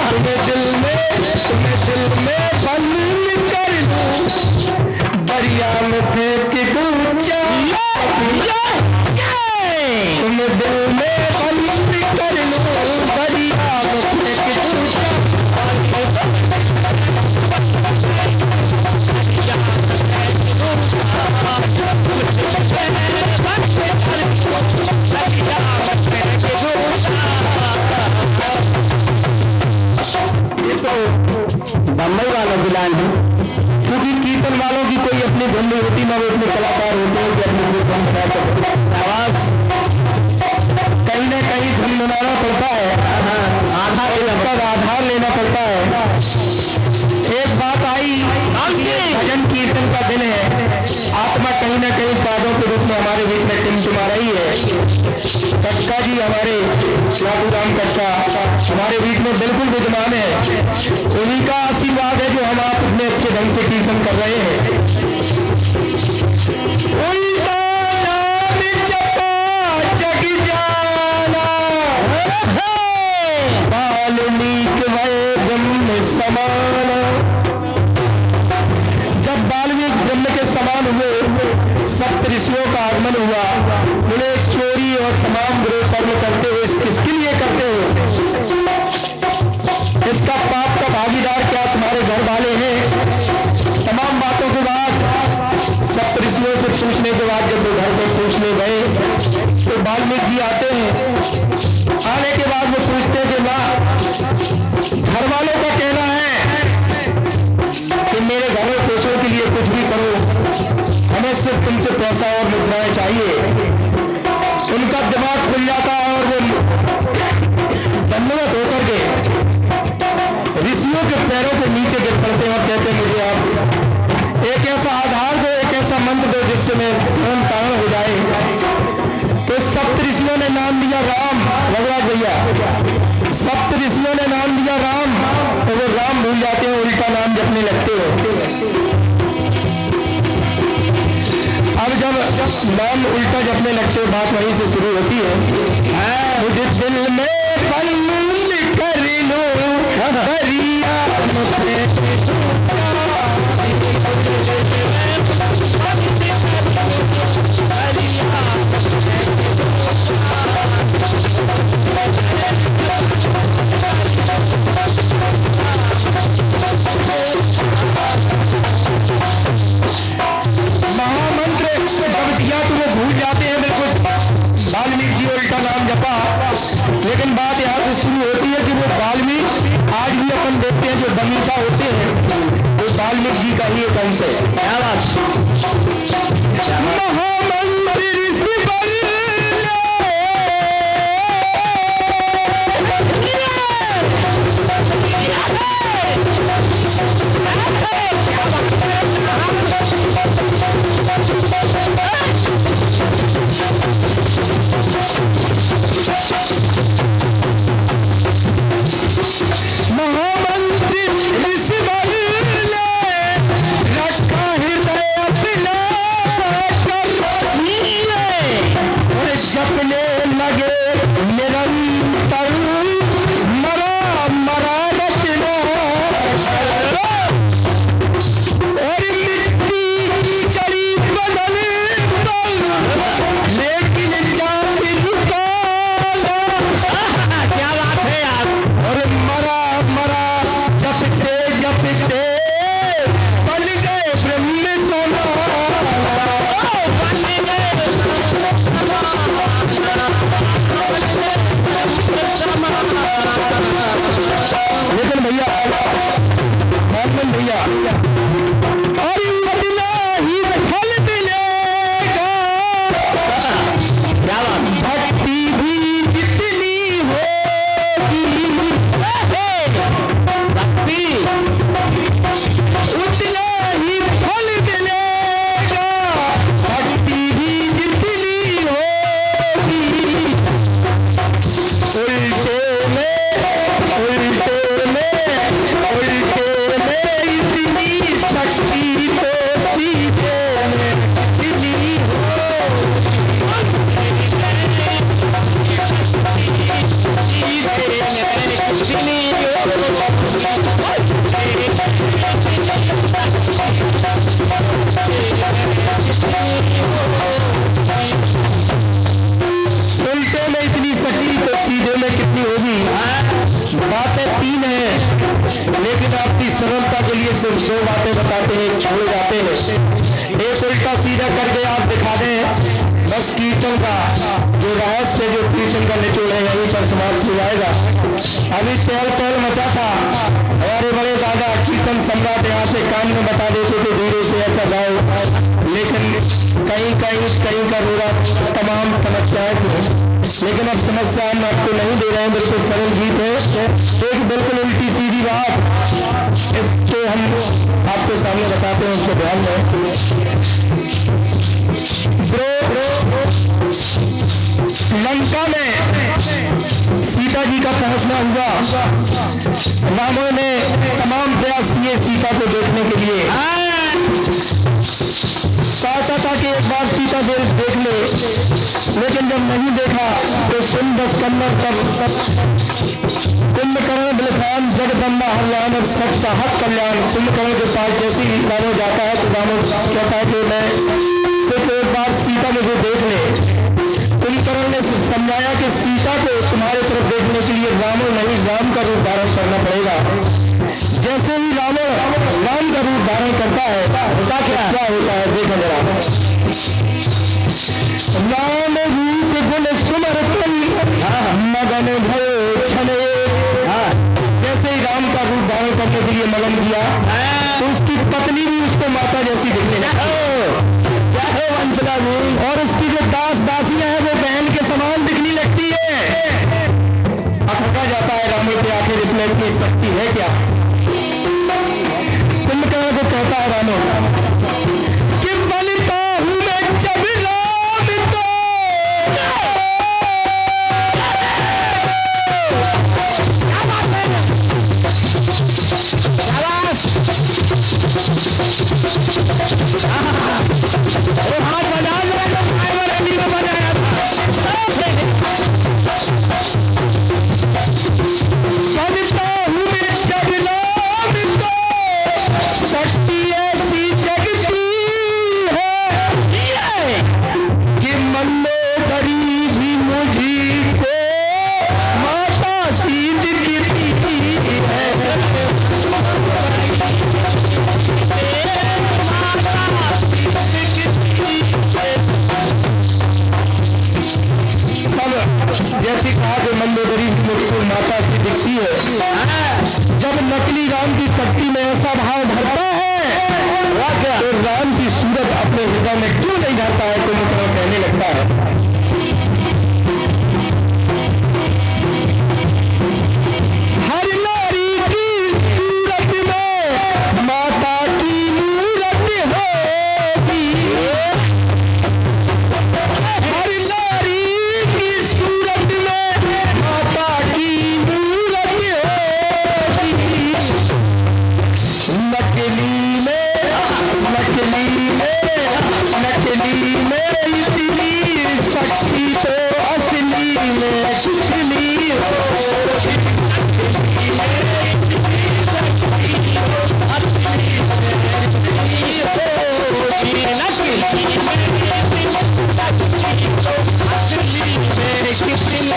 तुम्हें दिल में बंद कर लूं, दरिया में फेंक दूं, तुम्हें दिल में बंद कर लूं, दरिया में फेंक बम्बई वालों की लाइन है, क्योंकि कीर्तन वालों की कोई अपनी धुन नहीं होती, ना वो इतने कलाकार होते हैं कि अपनी धुन बना सकते। आवाज कहीं ना कहीं धुन बनाना पड़ता है, आधार लेना पड़ता है। एक बात आई, भजन कीर्तन का दिन है, आत्मा कहीं ना कहीं पादों के रूप में हमारे बीच में टिमटिमा रही है। कटका जी हमारे लाखू राम कटका हमारे बीच में बिल्कुल विद्यमान है, उन्हीं का आशीर्वाद है जो हम आप इतने अच्छे ढंग से कीर्तन कर रहे हैं। उल्टा नाम जपा जग जाना, वाल्मीकि वै ब्रह्म समान। जब वाल्मीकि ब्रह्म के समान हुए, सप्त ऋषियों का आगमन हुआ, बोले चोरी और तमाम बुरे कर्म करते हुए किसके लिए करते हो? इसका पाप का भागीदार क्या तुम्हारे घर वाले हैं? तमाम बातों के बाद सप्त ऋषियों से पूछने के बाद जब वो घर पर पूछने गए तो वाल्मीकि जी आते हैं। आने के बाद वो पूछते कि माँ, घर वालों का कहना है कि मेरे घर में पोषण के लिए कुछ भी करो, हमें सिर्फ तुमसे पैसा और मुद्राएं चाहिए। उनका दिमाग खुल जाता और वो दंडवत होकर के ऋषियों के पैरों के नीचे गिर पड़ते और कहते मुझे आप एक ऐसा आधार दो, एक ऐसा मंत्र दो जिससे मैं धर्म पारण हो जाए। तो सप्त ऋषियों ने नाम दिया राम। भगवान भैया, सप्त ऋषियों ने नाम दिया राम, तो वो राम भूल जाते हैं, उल्टा नाम जपने लगते हो। अब जब नाम उल्टा जपने लगते बात वहीं से शुरू होती है। मुझे दिल में बंद कर लो, दरिया महामंत्र जब दिया तो वो भूल जाते हैं बिल्कुल। वाल्मीकि जी उल्टा नाम जपा, लेकिन बात यहाँ से शुरू होती है कि वो वाल्मीकि आज भी अपन देखते हैं जो बनीता होते हैं वो वाल्मीकि जी का ही एक अंश है। क्या बात? महामंत्र ऋषि महामंत्री ऋषि बल ने रखा हृदय अपना और जपने लगे निरंतर मरा मरा रचना और मिट्टी की चढ़ी बदल लेकिन जाति रुका। क्या बात है यार? और मरा मरा जपते जपते बन गए ब्रह्म लेकिन भैया मोहम्मद भैया और इतना ही फल मिलेगा। क्या बात? भक्ति भी जितनी होगी भक्ति उतना ही फल मिलेगा। भक्ति भी जितनी होगी उल्टे में इतनी तीन है, लेकिन आपकी सरलता के लिए सिर्फ दो बातें बताते हैं, छोड़ जाते हैं। एक उल्टा सीधा करके आप दिखा दें, बस कीर्तन का जो रहस्य, जो कीर्तन का निचोड़ है, यहीं पर समाप्त हो जाएगा। अभी तौल तौल मचा था, हमारे बड़े दादा कीर्तन सम्राट यहाँ से कान में बता देते थे धीरे से ऐसा गाओ, लेकिन कहीं का रोड़ा तमाम समस्याएं थी। लेकिन अब समस्या हम आपको नहीं दे रहे हैं, बिल्कुल सरल गीत है, एक बिल्कुल उल्टी सीधी बात, इसको हम आपके सामने बताते हैं, उसको ध्यान दें। लंका में सीता जी का पहुंचना हुआ, रावण ने तमाम प्रयास किए सीता को देखने के लिए, चाहता था कि एक बार सीता देख ले, लेकिन जब नहीं देखा तो कुंभकर्ण बिलखान जगदम्बा हरियाण सब चाहत कल्याण। कुंभकर्ण के पास जैसे ही रावण जाता है तो रावण कहता है कि मैं सिर्फ एक बार सीता मुझे देख ले। कुंभकर्ण ने समझाया कि सीता को तुम्हारे तरफ देखने के लिए रावण नहीं, राम का रूप धारण करना पड़ेगा। जैसे ही रावण राम का रूप धारण करता है, होता क्या होता है देखो जरा। राम रूप गुण सुमरतन मगन भयो छने। जैसे ही राम का रूप धारण करने के लिए मगन किया तो उसकी पत्नी भी उसको माता जैसी दिखने लगी, और उसकी जो दास दासियां हैं वो बहन के समान दिखने लगती है। अब कहा जाता है रावण के आखिर इसमें इतनी शक्ति है क्या? कुंभकर्ण को कहता है रावण कि बनता हूं मैं जब राम तो जैसे कहा कि मंदोदरी मुझको माता सी दिखती है। जब नकली राम की शक्ति में ऐसा भाव भरता है तो राम की सूरत अपने हृदय में क्यों नहीं धरता है? तो मुझे कहने लगता है हर नारी की सूरत में माता की मूरत होगी। हर नारी की सूरत में माता की मूरत होगी। नकली में इतनी शक्ति तो असली में कितनी होगी। कितनी